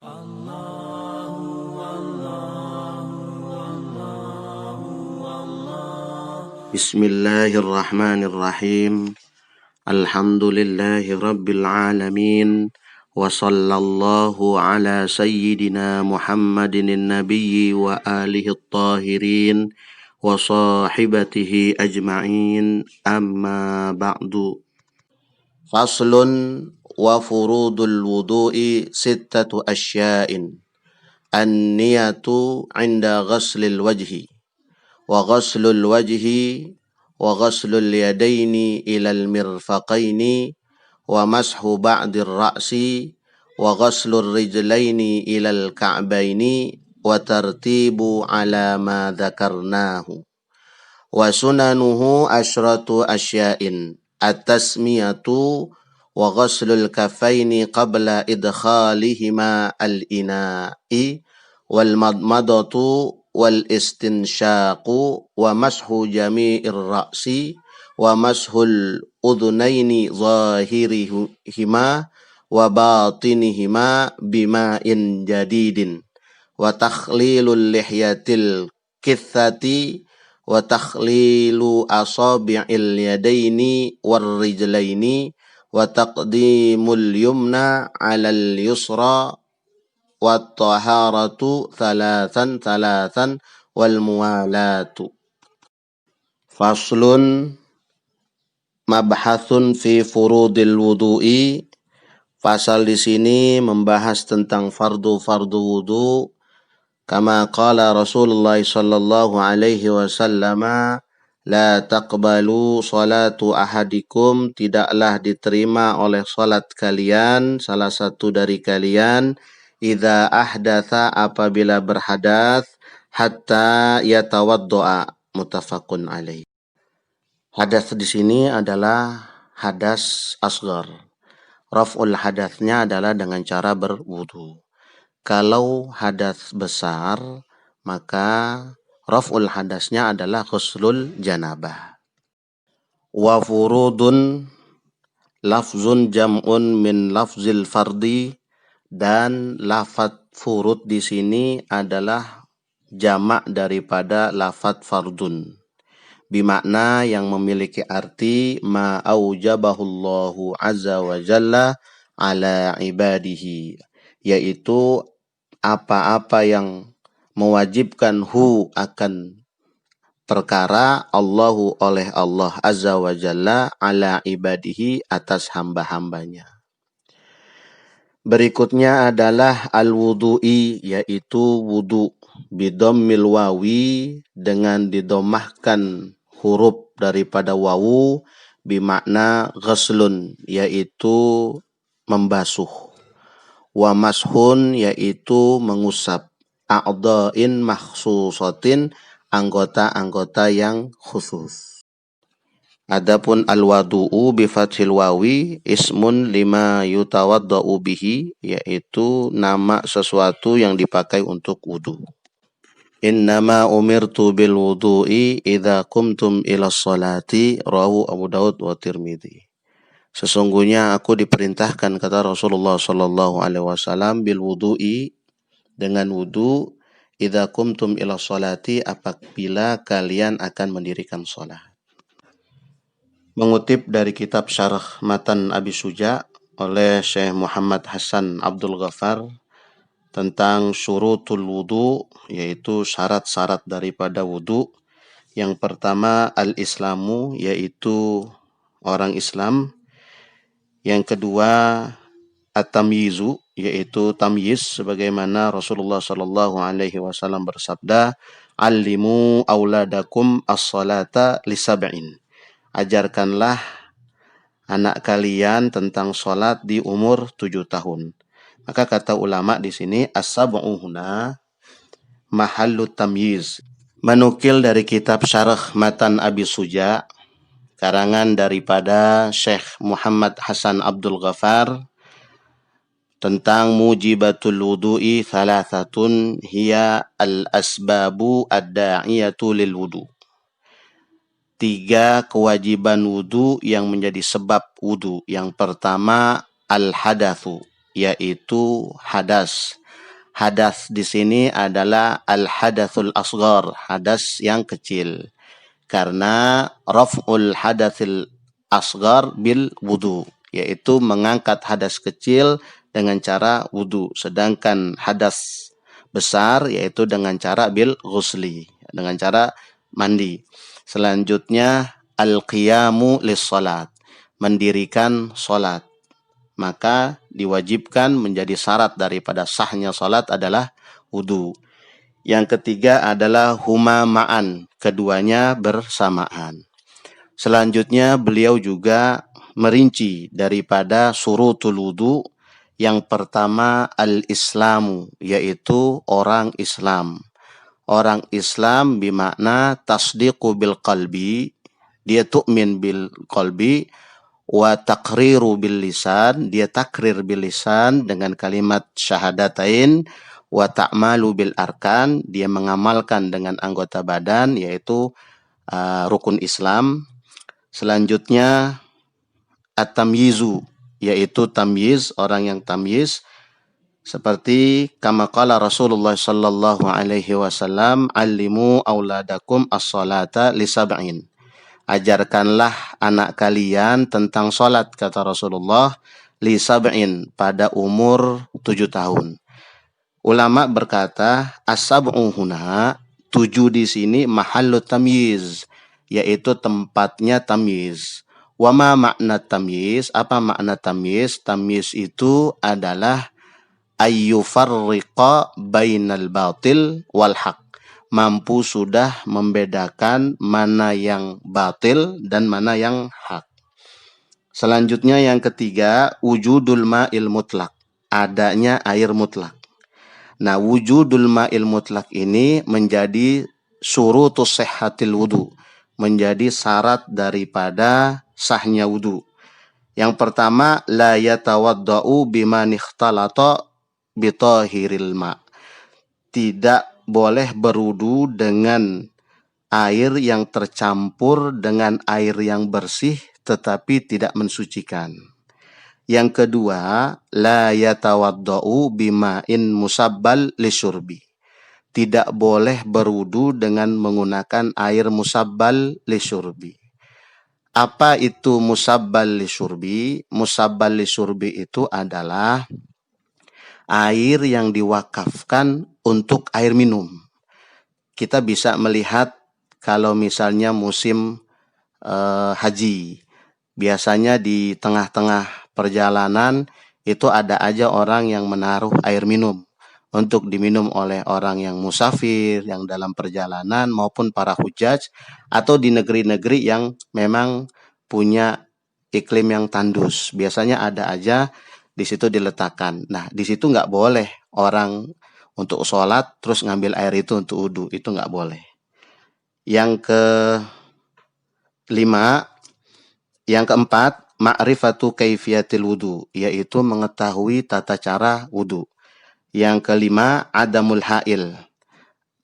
Bismillahirrahmanirrahim. Alhamdulillahi rabbil alamin. Wa sallallahu ala sayyidina Muhammadin nabiyyi wa alihi tahirin wa sahibatihi ajma'in, amma ba'du. Faslun wa furudul wudu'i sittatu asya'in. An-niyatu 'inda ghaslil wajhi wa ghaslul wajhi wa ghaslul yadaini ilal mirfaqaini wa mashu ba'dir ra'si wa ghaslur rijlaini ilal ka'baini wa tartibu ala ma dzakarnahu wa sunanuhu asyratu asya'in at-tasmiyatu wa ghaslul kaffaini qabla idkhalihima al-ina'i wal madmadatu wal istinsyaqu wa mashu jami'ir ra'si wa mashul udhunaini zahirihima wa batinihima bima'in jadidin wa takhlilul lihyatil kithati wa takhlilu asabi'il yadaini war rijlaini wa taqdimul yumna 'alal yusra wa taharatu thalathan wal muwalatu. Faslun mabhathun fi furudil wudu'i. Pasal di sini membahas tentang fardu-fardu wudu. Kama qala Rasulullah sallallahu alaihi wasallam, la taqbalu salatu ahadikum, tidaklah diterima oleh salat kalian, salah satu dari kalian, idza ahdatsa, apabila berhadas, hatta yatawaddoa, muttafaqun alaih. Hadas di sini adalah hadas asghar. Raf'ul hadasnya adalah dengan cara berwudu. Kalau hadas besar, maka raf'ul hadasnya adalah ghuslul janabah. Wa furudun lafzun jam'un min lafzil fardi, dan lafaz furud di sini adalah jamak daripada lafaz fardun, bimakna yang memiliki arti ma aujabahullahu azza wa jalla ala ibadihi, yaitu apa-apa yang mewajibkan akan perkara Allahu oleh Allah azza wa jalla ala ibadihi, atas hamba-hambanya. Berikutnya adalah al-wudu'i, yaitu wudu, bidammil wawi, dengan didomahkan huruf daripada wawu, bimakna ghaslun, yaitu membasuh, wa mashun, yaitu mengusap, a'dha'in makhsusatin, anggota-anggota yang khusus. Adapun al-wadu'u bi fathil wawi ismun lima yutawadda'u bihi, yaitu nama sesuatu yang dipakai untuk wudu. Innama umirtu bil wudu'i idza qumtum ila sholati, rawahu Abu Daud wa Tirmidzi. Sesungguhnya aku diperintahkan, kata Rasulullah sallallahu alaihi wasallam, bil wudu'i, dengan wudu, idza qumtum ila sholati, apabila kalian akan mendirikan salat. Mengutip dari kitab Syarah Matan Abi Suja oleh Syekh Muhammad Hasan Abdul Ghaffar tentang syurutul wudu, yaitu syarat-syarat daripada wudu. Yang pertama al-islamu, yaitu orang Islam. Yang kedua at-tamyizu, yaitu tamyiz, sebagaimana Rasulullah sallallahu alaihi wasallam bersabda, allimu auladakum as-salata lisab'in, ajarkanlah anak kalian tentang salat di umur 7 tahun. Maka kata ulama di sini as-sab'u huna mahallut tamyiz. Menukil dari kitab Syarah Matan Abi Suja karangan daripada Syekh Muhammad Hasan Abdul Ghaffar tentang mujibatul wudu'i thalathatun hiya al-asbabu ad-da'iyatu lil wudu. 3 kewajiban wudu yang menjadi sebab wudu. Yang pertama al-hadatsu, yaitu hadas. Hadas di sini adalah al-hadatsul asghar, hadas yang kecil. Karena raf'ul hadatsil asghar bil wudu, yaitu mengangkat hadas kecil dengan cara wudu, sedangkan hadas besar yaitu dengan cara bil ghusli, dengan cara mandi. Selanjutnya al-qiyamu lis salat, mendirikan salat. Maka diwajibkan menjadi syarat daripada sahnya salat adalah wudu. Yang ketiga adalah huma ma'an, keduanya bersamaan. Selanjutnya beliau juga merinci daripada surutul wudu. Yang pertama al-islamu, yaitu orang Islam. Orang Islam bermakna tasdiqu bil qalbi, dia tu'min bil qalbi, wa taqriru bil lisan, dia takrir bil lisan dengan kalimat syahadatain, wa ta'malu bil arkan, dia mengamalkan dengan anggota badan yaitu rukun Islam. Selanjutnya at-tamyizu, yaitu tamyiz, orang yang tamyiz, seperti kama qala Rasulullah sallallahu alaihi wasallam, allimu auladakum as-salata li sab'in, ajarkanlah anak kalian tentang salat, kata Rasulullah, li sab'in, pada umur 7 tahun. Ulama berkata as-sab'u huna, 7 di sini mahallu tamyiz, yaitu tempatnya tamyiz. Wa ma makna tamyiz? Apa makna tamyiz? Tamyiz itu adalah ayyufarriqa bainal batil wal haq, mampu sudah membedakan mana yang batil dan mana yang hak. Selanjutnya yang ketiga, wujudul ma'il mutlak, adanya air mutlak. Nah, wujudul ma'il mutlak ini menjadi syurutus sihhatil wudu, menjadi syarat daripada sahnya wudu. Yang pertama, la yatawaddau bima nikhtalata bitahiril ma', tidak boleh berwudu dengan air yang tercampur dengan air yang bersih tetapi tidak mensucikan. Yang kedua, la yatawaddau bima'in musabbal lisyurbi, tidak boleh berwudu dengan menggunakan air musabbal lisyurbi. Apa itu musabbal lisyurbi? Musabbal lisyurbi itu adalah air yang diwakafkan untuk air minum. Kita bisa melihat kalau misalnya musim haji, biasanya di tengah-tengah perjalanan itu ada aja orang yang menaruh air minum untuk diminum oleh orang yang musafir, yang dalam perjalanan maupun para hujaj, atau di negeri-negeri yang memang punya iklim yang tandus. Biasanya ada aja di situ diletakkan. Nah, di situ nggak boleh orang untuk sholat terus ngambil air itu untuk wudu, itu nggak boleh. Yang yang keempat, ma'rifatu kaifiyatil wudu, yaitu mengetahui tata cara wudu. Yang kelima, adamul ha'il,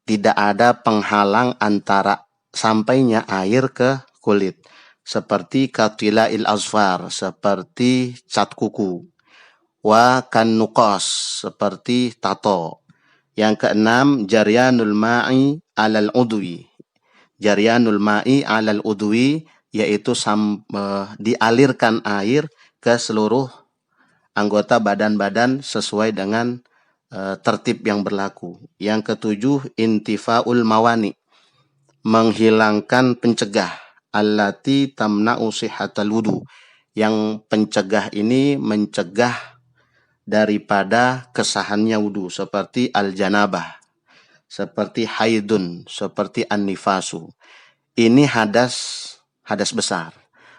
tidak ada penghalang antara sampainya air ke kulit, seperti katila'il azfar, seperti cat kuku, wa kan nuqas, seperti tato. Yang keenam, jaryanul ma'i alal udwi, jaryanul ma'i alal udwi, yaitu dialirkan air ke seluruh anggota badan-badan sesuai dengan tertib yang berlaku. Yang ketujuh, intifaul mawani, menghilangkan pencegah, allati tamna'u sihhatal wudu, yang pencegah ini mencegah daripada kesahannya wudu, seperti al-janabah, seperti haidun, seperti an-nifasu. Ini hadas besar.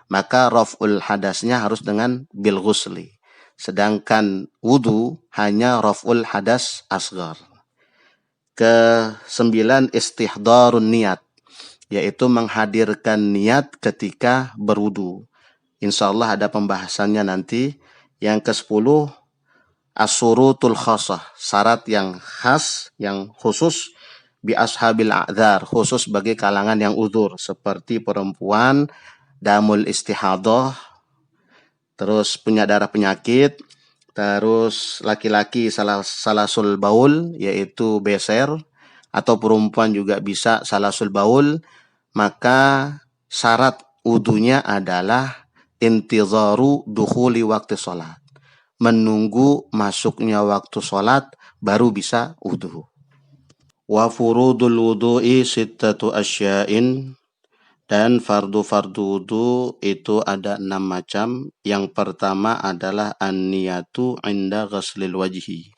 Maka raf'ul hadasnya harus dengan bil ghusli. Sedangkan wudu hanya raf'ul hadas asghar. Ke-9, istihdarun niat, yaitu menghadirkan niat ketika berwudu. Insyaallah ada pembahasannya nanti. Yang ke-10, as-surutul khasah, syarat yang khas, yang khusus, bi ashabil a'dzar, khusus bagi kalangan yang uzur, seperti perempuan damul istihadah, terus punya darah penyakit, terus laki-laki salasul baul, yaitu beser, atau perempuan juga bisa salasul baul, maka syarat wudunya adalah intizaru dukhuli waktu sholat. Menunggu masuknya waktu sholat baru bisa wudu. Wa furudul wudu'i sittatu asya'in, dan fardu-fardu wudu itu ada 6 macam. Yang pertama adalah an-niyatu inda ghaslil wajhi,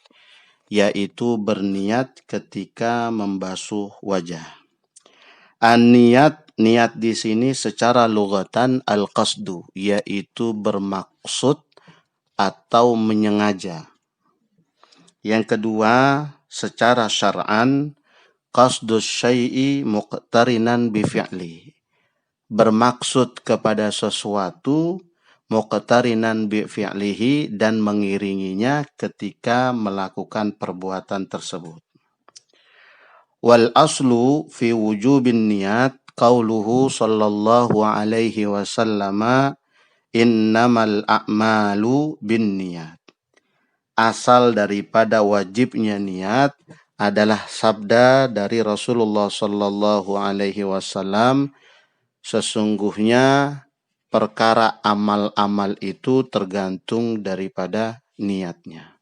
yaitu berniat ketika membasuh wajah. Niat di sini secara lugatan al-qasdu, yaitu bermaksud atau menyengaja. Yang kedua, secara syar'an qasdus syai'i muqtarinan bi fi'li, bermaksud kepada sesuatu muqtarinan bi fi'lihi, dan mengiringinya ketika melakukan perbuatan tersebut. Wal aslu fi wujubin niyat qauluhu sallallahu alaihi wasallam innamal a'malu bin niyat. Asal daripada wajibnya niat adalah sabda dari Rasulullah sallallahu alaihi wasallam, sesungguhnya perkara amal-amal itu tergantung daripada niatnya.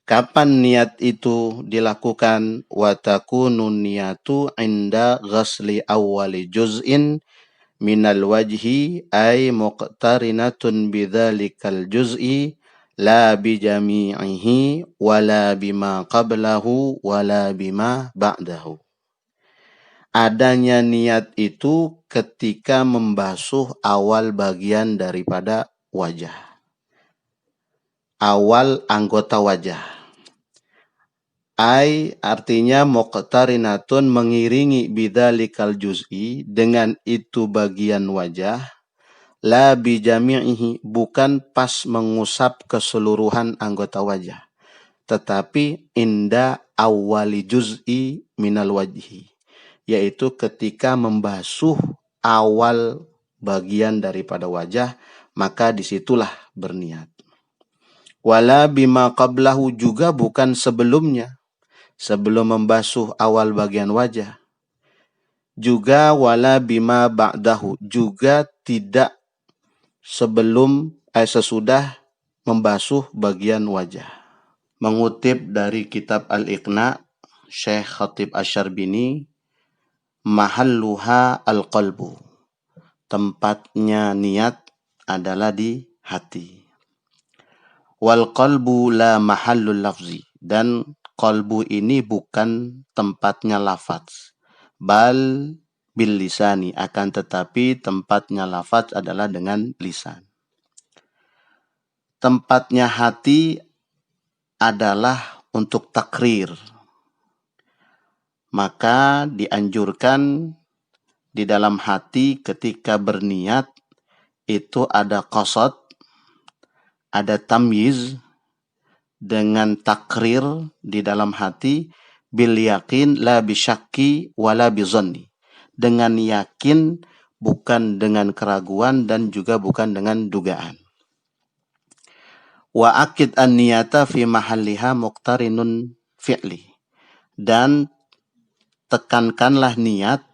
Kapan niat itu dilakukan? Wa takunu niyatu inda ghasli awwali juz'in minal wajhi ay muqtarinatun bidzalikal juz'i la bijami'ihi wala bima qablahu wala bima ba'dahu. Adanya niat itu ketika membasuh awal bagian daripada wajah, awal anggota wajah. Artinya muqtarinatun, mengiringi bidzalikal juz'i, dengan itu bagian wajah, la bijami'ihi, bukan pas mengusap keseluruhan anggota wajah, tetapi inda awwali juz'i minal wajhi, yaitu ketika membasuh awal bagian daripada wajah, maka disitulah berniat. Wala bima qablahu, juga bukan sebelumnya, sebelum membasuh awal bagian wajah. Juga wala bima ba'dahu, juga tidak sesudah membasuh bagian wajah. Mengutip dari kitab Al-Iqna, Syekh Khatib Asy-Syarbini, mahalluha al-qalbu, tempatnya niat adalah di hati. Wal qalbu la mahallul lafzi, dan qalbu ini bukan tempatnya lafaz. Bal bil lisani, akan tetapi tempatnya lafaz adalah dengan lisan. Tempatnya hati adalah untuk takrir. Maka dianjurkan di dalam hati ketika berniat itu ada qasad, ada tamyiz, dengan takrir di dalam hati, bil yakin la bisyakki wala bizanni, dengan yakin bukan dengan keraguan dan juga bukan dengan dugaan. Wa akid an-niyata fi mahalliha muqtarinun fi'li, dan tekankanlah niat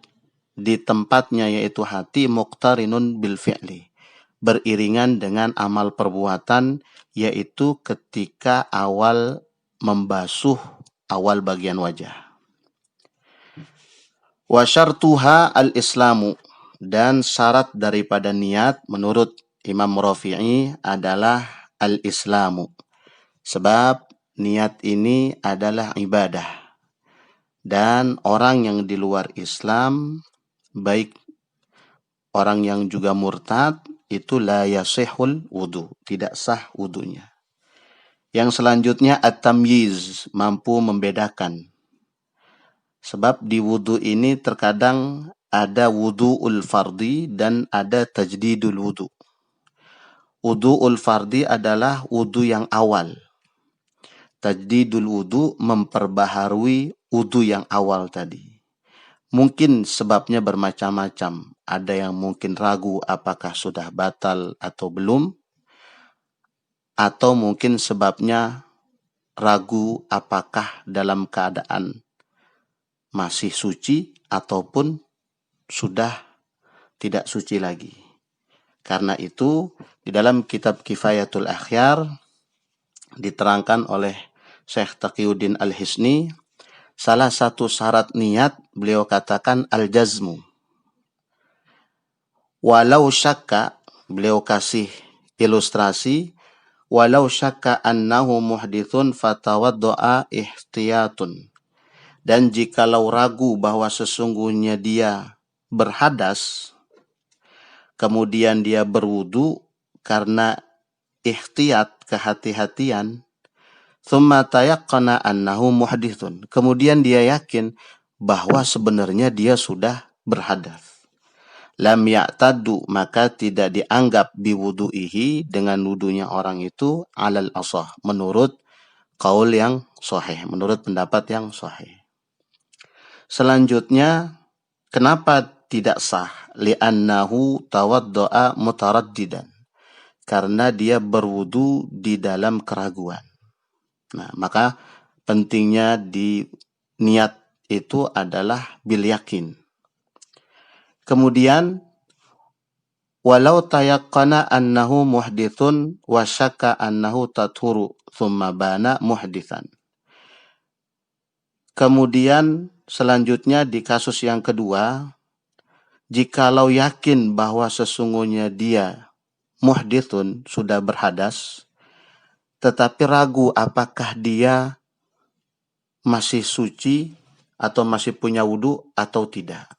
di tempatnya, yaitu hati, muqtarinun bil fi'li, beriringan dengan amal perbuatan, yaitu ketika awal membasuh awal bagian wajah. Wa syartuha al-islamu, dan syarat daripada niat menurut Imam Rafi'i adalah al-islamu, sebab niat ini adalah ibadah, dan orang yang di luar Islam, baik orang yang juga murtad, itu la yasihul wudu, tidak sah wudunya. Yang selanjutnya at-tamyiz, mampu membedakan. Sebab di wudu ini terkadang ada wudu'ul fardi dan ada tajdidul wudu. Wudu'ul fardi adalah wudu yang awal. Tajdidul wudu memperbaharui wudu yang awal tadi. Mungkin sebabnya bermacam-macam. Ada yang mungkin ragu apakah sudah batal atau belum. atau mungkin sebabnya ragu apakah dalam keadaan masih suci ataupun sudah tidak suci lagi. Karena itu di dalam kitab Kifayatul Akhyar diterangkan oleh Syekh Taqiyuddin Al-Hisni, salah satu syarat niat beliau katakan al-jazmu. Walau syakka, beliau kasih ilustrasi, walau syakka annahu muhdithun fatawaddo'a ihtiyatun. Dan jikalau ragu bahwa sesungguhnya dia berhadas, kemudian dia berwudu karena ihtiyat, kehati-hatian, thumma tayaqqana annahu muhdithun. Kemudian dia yakin bahwa sebenarnya dia sudah berhadas. Lam ya'taddu, maka tidak dianggap biwudu'ihi, dengan wudunya orang itu, alal asah, menurut qaul yang sahih, menurut pendapat yang sahih. Selanjutnya, kenapa tidak sah? Li'annahu tawaddo'a mutaraddidan. Karena dia berwudu di dalam keraguan. Nah, maka pentingnya di niat itu adalah bil yakin. Kemudian, walau tayaqqana annahu muhdithun wa syakka annahu tathuru thumma bana muhdithan. Kemudian selanjutnya di kasus yang kedua, jikalau yakin bahwa sesungguhnya dia muhdithun, sudah berhadas, tetapi ragu apakah dia masih suci atau masih punya wudu atau tidak.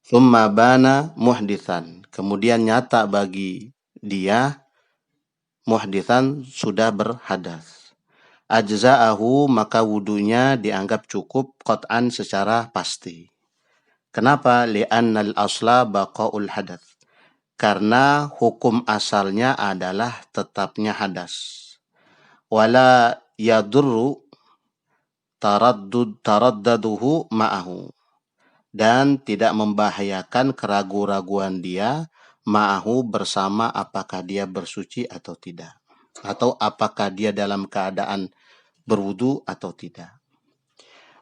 Thumma bana muhdithan. Kemudian nyata bagi dia muhdithan, sudah berhadas. Ajza'ahu, maka wudunya dianggap cukup qat'an, secara pasti. Kenapa? Li'annal asla baqa'ul hadath. Karena hukum asalnya adalah tetapnya hadas. Wala yadurru taraddaduhu ma'ahu. Dan tidak membahayakan keraguan-raguan dia ma'ahu, bersama apakah dia bersuci atau tidak, atau apakah dia dalam keadaan berwudu atau tidak.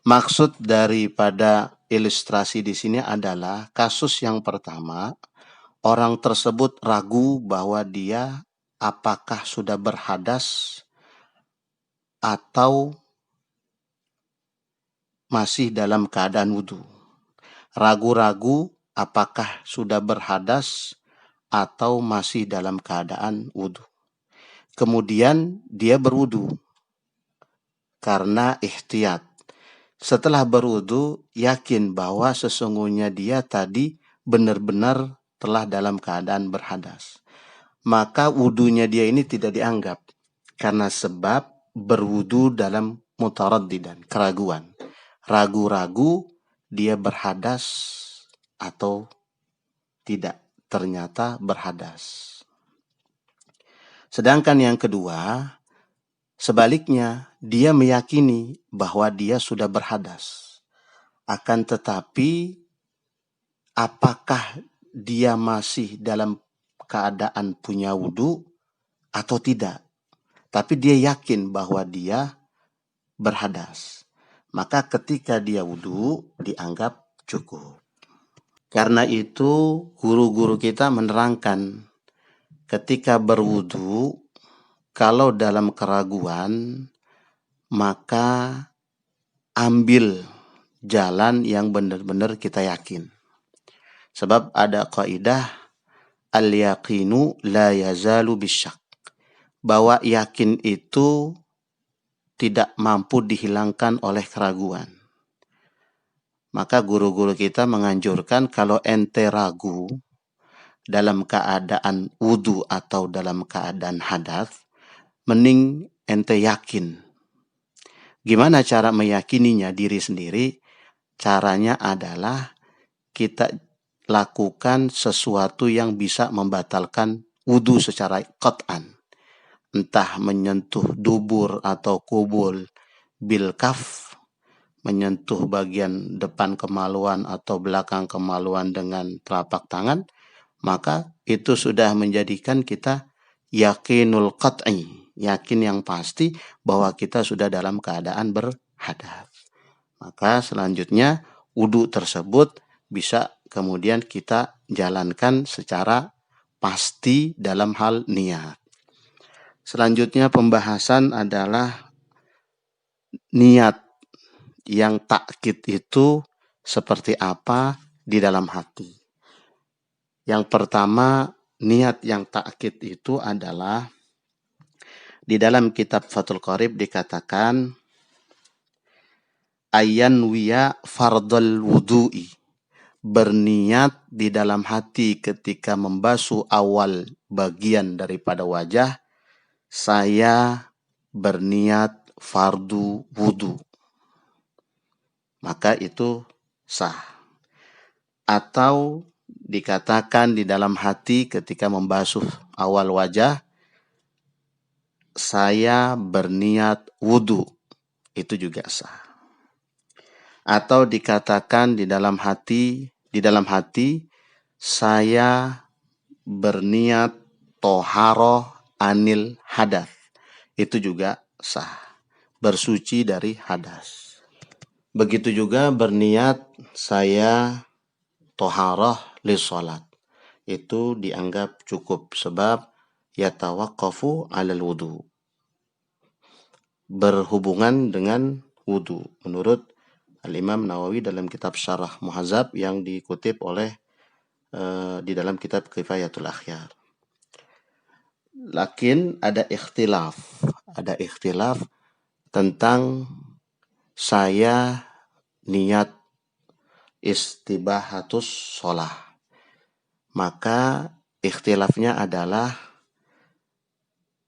Maksud daripada ilustrasi di sini adalah kasus yang pertama, orang tersebut ragu bahwa dia apakah sudah berhadas atau masih dalam keadaan wudu. Ragu-ragu apakah sudah berhadas atau masih dalam keadaan wudu. Kemudian dia berwudu karena ihtiyat. Setelah berwudu, yakin bahwa sesungguhnya dia tadi benar-benar telah dalam keadaan berhadas. Maka wudunya dia ini tidak dianggap, karena sebab berwudu dalam mutaraddidan, keraguan. Ragu-ragu dia berhadas atau tidak, ternyata berhadas. Sedangkan yang kedua, sebaliknya, dia meyakini bahwa dia sudah berhadas. Akan tetapi, apakah dia masih dalam keadaan punya wudu atau tidak? Tapi dia yakin bahwa dia berhadas. Maka ketika dia wudu, dianggap cukup. Karena itu, guru-guru kita menerangkan, ketika berwudu, kalau dalam keraguan, maka ambil jalan yang benar-benar kita yakin. Sebab ada kaidah al-yaqinu la yazalu bisyak, bahwa yakin itu tidak mampu dihilangkan oleh keraguan. Maka guru-guru kita menganjurkan kalau ente ragu dalam keadaan wudu atau dalam keadaan hadas, mending ente yakin. Gimana cara meyakininya diri sendiri? Caranya adalah kita lakukan sesuatu yang bisa membatalkan wudu secara qat'an. Entah menyentuh dubur atau kubul bil kaf, menyentuh bagian depan kemaluan atau belakang kemaluan dengan telapak tangan, maka itu sudah menjadikan kita yakinul qat'i, yakin yang pasti bahwa kita sudah dalam keadaan berhadas. Maka selanjutnya wudu tersebut bisa kemudian kita jalankan secara pasti dalam hal niat. Selanjutnya pembahasan adalah niat yang takkid itu seperti apa di dalam hati. Yang pertama, niat yang takkid itu adalah di dalam kitab Fathul Qorib dikatakan ayan wiya fardal wudu'i, berniat di dalam hati ketika membasuh awal bagian daripada wajah, saya berniat fardu wudu, maka itu sah. Atau dikatakan di dalam hati ketika membasuh awal wajah, saya berniat wudu, itu juga sah. Atau dikatakan di dalam hati saya berniat toharoh anil hadas, itu juga sah, bersuci dari hadas. Begitu juga berniat saya toharoh li sholat, itu dianggap cukup sebab yatawaqqafu alal wudu, berhubungan dengan wudu menurut Al-Imam Nawawi dalam kitab Syarah Muhadzab yang dikutip oleh di dalam kitab Kifayatul Akhyar. Lakin ada ikhtilaf tentang saya niat istibahatus sholah. Maka ikhtilafnya adalah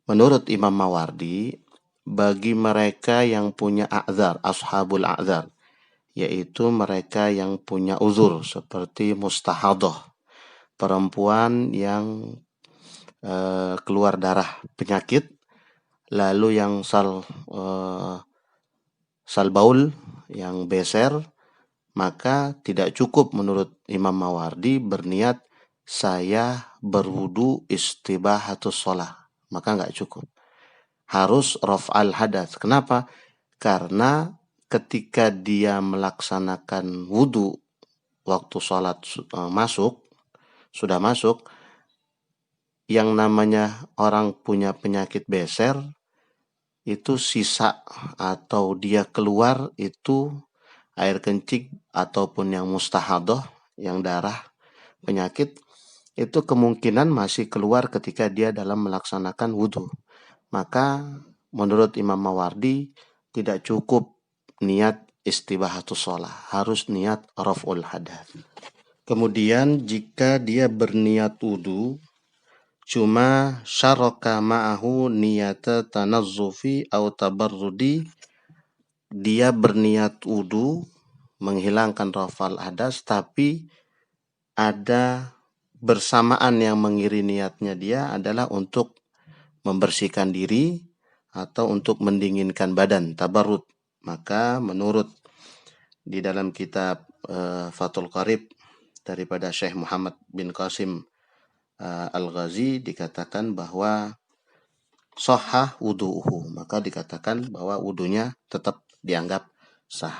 menurut Imam Mawardi, bagi mereka yang punya a'dzar, ashabul a'dzar, yaitu mereka yang punya uzur seperti mustahadah, perempuan yang keluar darah penyakit, lalu yang salbaul, yang beser, maka tidak cukup menurut Imam Mawardi berniat saya berwudu istibahatus sholah, maka nggak cukup. Harus raf'al hadas. Kenapa? Karena ketika dia melaksanakan wudu waktu sholat sudah masuk, yang namanya orang punya penyakit beser, itu sisa atau dia keluar itu air kencing ataupun yang mustahadah, yang darah penyakit, itu kemungkinan masih keluar ketika dia dalam melaksanakan wudu. Maka menurut Imam Mawardi tidak cukup niat istibahatus sholah, harus niat raf'ul hadas. Kemudian jika dia berniat wudu cuma syaraka ma'ahu niyata tanazzufi atau tabarrudi, dia berniat wudu menghilangkan raf'al hadas, tapi ada bersamaan yang mengiri niatnya dia adalah untuk membersihkan diri atau untuk mendinginkan badan, tabarrud. Maka menurut di dalam kitab Fathul Qorib daripada Syekh Muhammad bin Qasim Al-Ghazi dikatakan bahwa sahah wudu'uhu, maka dikatakan bahwa wudunya tetap dianggap sah.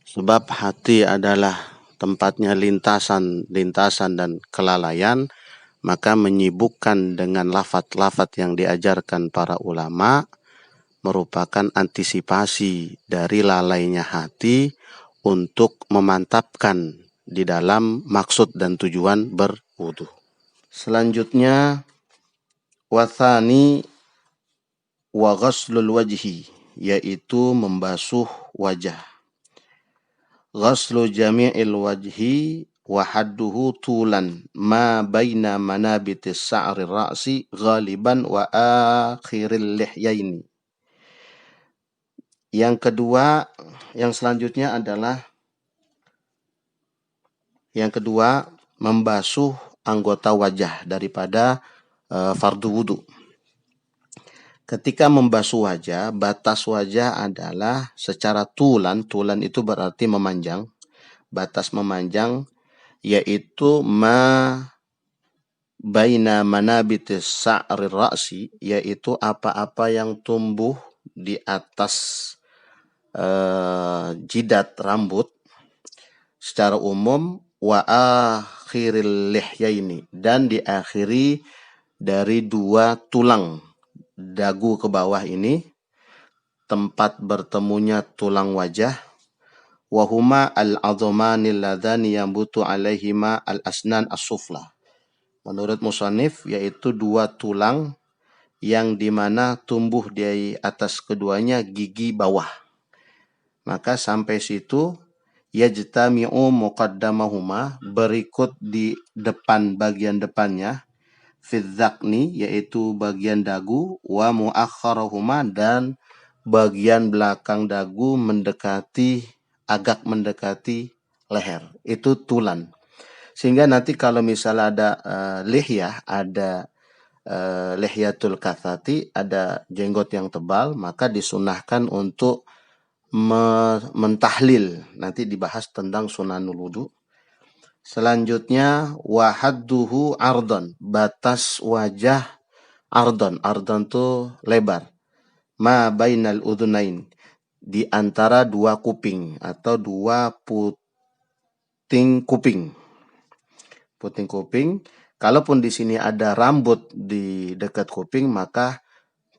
Sebab hati adalah tempatnya lintasan dan kelalaian, maka menyibukkan dengan lafaz-lafaz yang diajarkan para ulama merupakan antisipasi dari lalainya hati untuk memantapkan di dalam maksud dan tujuan berwudu. Selanjutnya wathani wa ghaslul wajhi, yaitu membasuh wajah. Ghaslu jami'il wajhi wa hadduhu tulan ma baina manabitis sa'ri ra'si ghaliban wa akhiril lihyaini. Yang kedua, yang selanjutnya adalah membasuh anggota wajah daripada fardu wudu. Ketika membasuh wajah, batas wajah adalah secara tulan itu berarti memanjang, batas memanjang yaitu ma baina manabitis sa'ri ra'si, yaitu apa-apa yang tumbuh di atas jidat rambut secara umum, wa akhiril lihyaini, dan diakhiri dari dua tulang dagu ke bawah ini, tempat bertemunya tulang wajah, wahuma al-adhamani alladhani yambutu alaihima al-asnan as-sufla. Menurut musannif, yaitu dua tulang yang dimana tumbuh di atas keduanya gigi bawah. Maka sampai situ yajtami'u muqaddamahuma, berikut di depan bagian depannya, fidzakni, yaitu bagian dagu, wa muakharahuma, dan bagian belakang dagu agak mendekati leher. Itu tulan. Sehingga nanti kalau misalnya ada lihyah, ada lihyatul kathati, ada jenggot yang tebal, maka disunahkan untuk mentahlil. Nanti dibahas tentang sunanul wudu. Selanjutnya wahadduhu ardon, batas wajah ardon. Ardon itu lebar. Ma bainal udhunain, di antara dua kuping atau dua puting kuping. Puting kuping. Kalaupun di sini ada rambut di dekat kuping, maka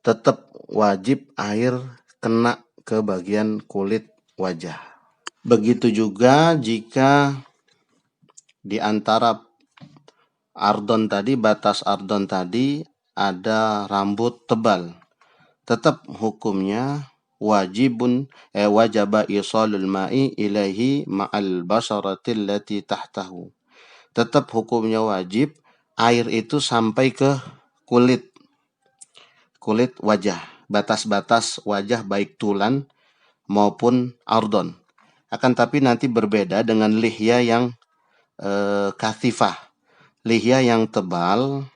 tetap wajib air kena ke bagian kulit wajah. Begitu juga jika di antara ardon tadi, batas ardon tadi, ada rambut tebal, tetap hukumnya wajaba isalul ma'i ilaihi ma'al basaratil lati tahtahu. Tetap hukumnya wajib air itu sampai ke kulit wajah, batas-batas wajah baik tulan maupun ardon. Akan tapi nanti berbeda dengan lihya yang kathifah. Lihya yang tebal,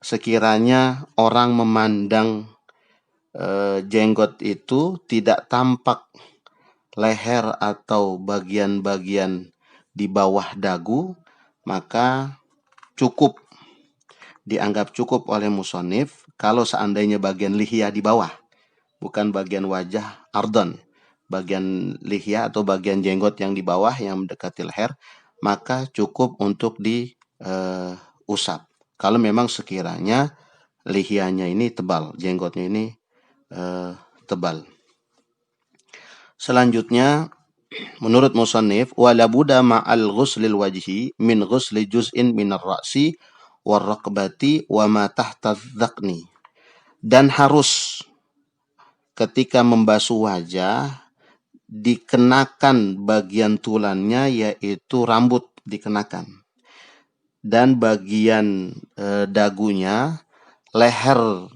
sekiranya orang memandang jenggot itu tidak tampak leher atau bagian-bagian di bawah dagu, maka dianggap cukup oleh musonif kalau seandainya bagian lihya di bawah, bukan bagian wajah ardon. Bagian lihya atau bagian jenggot yang di bawah yang mendekati leher, maka cukup untuk diusap. Kalau memang sekiranya lihyanya ini tebal, jenggotnya ini tebal. Selanjutnya, menurut musannif, wala buda ma'al ghuslil wajhi min ghusli juz'in minar ra'si war raqbati wa ma tahta dzaqni. Dan harus ketika membasuh wajah dikenakan bagian tulannya, yaitu rambut dikenakan, dan bagian dagunya, leher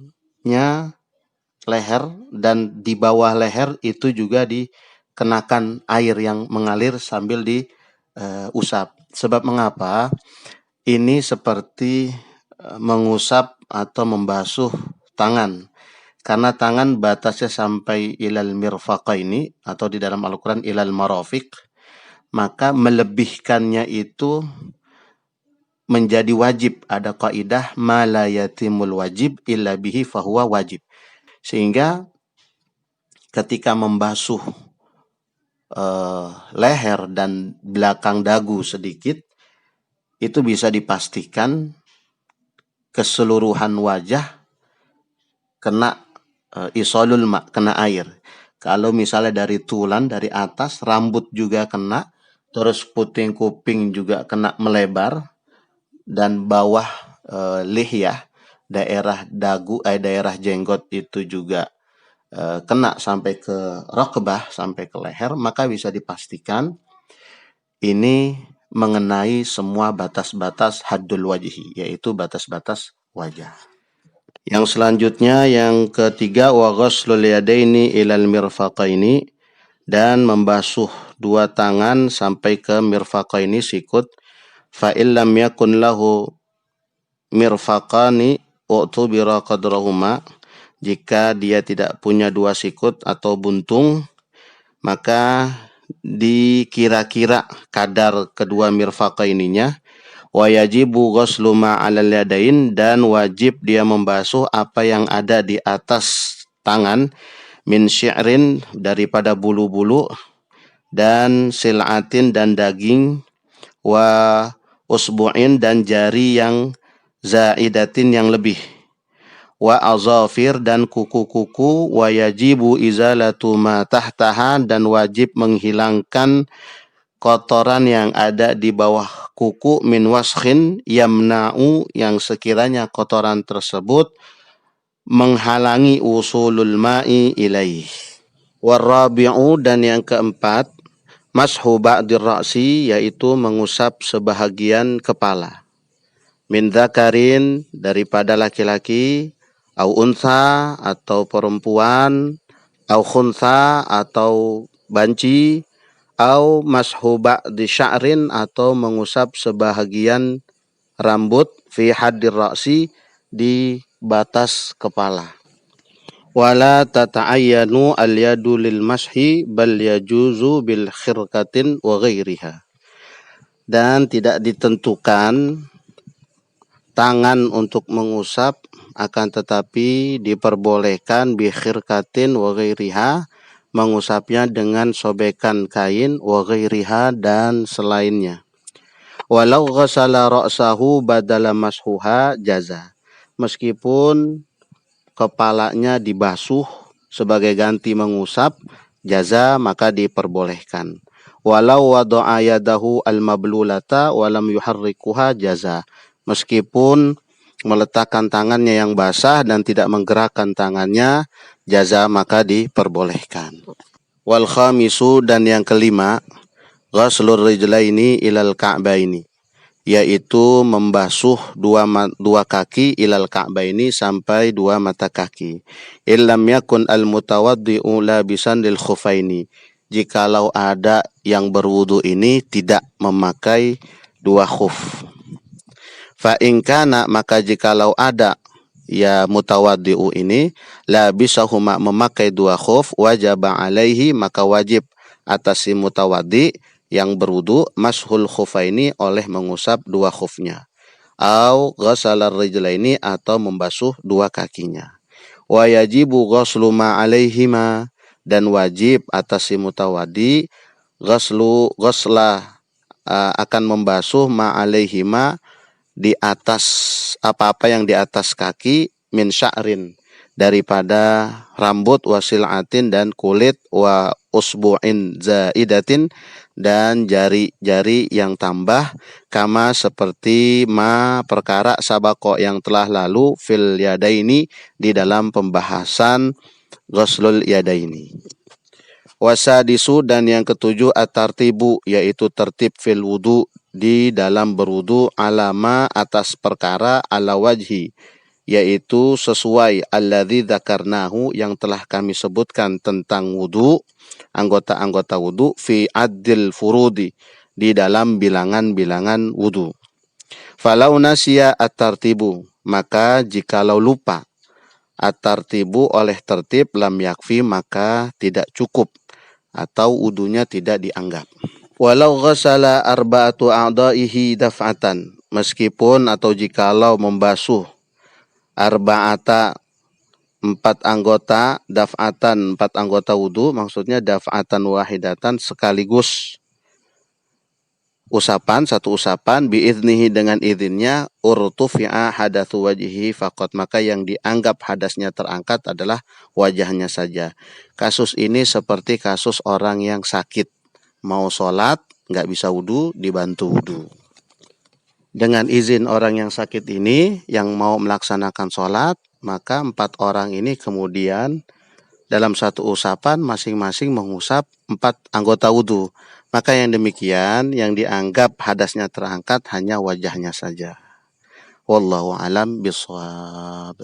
dan di bawah leher itu juga dikenakan air yang mengalir sambil diusap. Sebab mengapa? Ini seperti mengusap atau membasuh tangan. Karena tangan batasnya sampai ilal mirfaqaini, atau di dalam Al-Quran ilal marafiq, maka melebihkannya itu menjadi wajib. Ada kaidah ma la yatimul wajib illa bihi fahuwa wajib. Sehingga ketika membasuh leher dan belakang dagu sedikit, itu bisa dipastikan keseluruhan wajah kena isolul ma, kena air. Kalau misalnya dari tulan, dari atas, rambut juga kena, terus puting kuping juga kena melebar, dan bawah lihyah, daerah dagu, daerah jenggot itu juga kena sampai ke raqbah, sampai ke leher, maka bisa dipastikan ini mengenai semua batas-batas haddul wajhi, yaitu batas-batas wajah. Yang selanjutnya, yang ketiga, wa ghuslul yadaini ilal mirfaqaini, dan membasuh dua tangan sampai ke mirfaqaini, sikut. Fa illam yakun lahu mirfaqani u'tubira qadrahuma, jika dia tidak punya dua sikut atau buntung, maka dikira-kira kadar kedua mirfaqaininya. Wa yajibu ghuslu ma 'alal yadain, dan wajib dia membasuh apa yang ada di atas tangan, min syi'rin daripada bulu-bulu, dan sil'atin dan daging, wa usbu'in dan jari yang zaidatin yang lebih, wa azafir dan kuku-kuku, wa yajibu izalatu ma tahtaha, dan wajib menghilangkan kotoran yang ada di bawah kuku, min waskhin yamna'u, yang sekiranya kotoran tersebut menghalangi usulul ma'i ilaih. Warabi'u, dan yang keempat, mashu ba'dir ra'si, yaitu mengusap sebahagian kepala, min dzakarin daripada laki-laki, au untha atau perempuan, au khuntha atau banci, au mashu ba'di sya'rin atau mengusap sebahagian rambut, fi haddir ra'si di batas kepala. Wala tata'ayyanu al-yadu lil mashi bal yajuzu bil khirqatin wa ghairiha. Dan tidak ditentukan tangan untuk mengusap, akan tetapi diperbolehkan bi khirqatin wa ghairiha, mengusapnya dengan sobekan kain, wa ghairiha dan selainnya. Walau ghasala ra'sahu badala mashuha jaza. Meskipun kepalanya dibasuh sebagai ganti mengusap, jaza, maka diperbolehkan. Walau wada'a yadahu al-mablulata walam yuharrikuha jaza. Meskipun meletakkan tangannya yang basah dan tidak menggerakkan tangannya, jaza, maka diperbolehkan. Wal khamisu, dan yang kelima, ghaslur rijlaini ilal ka'baini, yaitu membasuh dua kaki, ilal ka'baini, sampai dua mata kaki. Illam yakun al mutawaddi'u labisan lil khufaini, jikalau ada yang berwudu ini tidak memakai dua khuf. Fa in kana, maka jikalau ada ya mutawaddi'u ini, labisahuma, memakai dua khuf, wajaba alaihi, maka wajib atas si mutawaddi yang berwudu, mashul khufaini, oleh mengusap dua khufnya, au ghasalar rijlaini, atau membasuh dua kakinya. Wa yajibu ghaslu ma alaihima, dan wajib atas si mutawaddi ghasla akan membasuh ma alaihima, di atas apa-apa yang di atas kaki, min sya'rin daripada rambut, wasil'atin dan kulit, wa usbu'in zaidatin dan jari-jari yang tambah, kama seperti ma perkara sabako yang telah lalu, fil yadaini di dalam pembahasan ghuslul yadaini. Wasadisu, dan yang ketujuh, at-tartibu, yaitu tertib fil wudu, di dalam berwudu, alama atas perkara, ala wajhi, yaitu sesuai, alladzi dzakarnahu, yang telah kami sebutkan tentang wudu, anggota-anggota wudu, fi addil furudi, di dalam bilangan-bilangan wudu. Falau nasiya at-tartibu, maka jikalau lupa at-tartibu oleh tertib, lam yakfi, maka tidak cukup atau wudunya tidak dianggap. Walau ghasala arba'atu a'dha'ihi daf'atan, meskipun atau jikalau membasuh arba'ata, empat anggota, daf'atan, empat anggota wudu, maksudnya daf'atan wahidatan, sekaligus usapan, satu usapan, biiznihi, dengan izinnya, urtufi'a hadatsu wajhihi faqat, maka yang dianggap hadasnya terangkat adalah wajahnya saja. Kasus ini seperti kasus orang yang sakit, mau sholat, nggak bisa wudu, dibantu wudu. Dengan izin orang yang sakit ini, yang mau melaksanakan sholat, maka empat orang ini kemudian dalam satu usapan masing-masing mengusap empat anggota wudu. Maka yang demikian, yang dianggap hadasnya terangkat hanya wajahnya saja. Wallahu alam bishawab.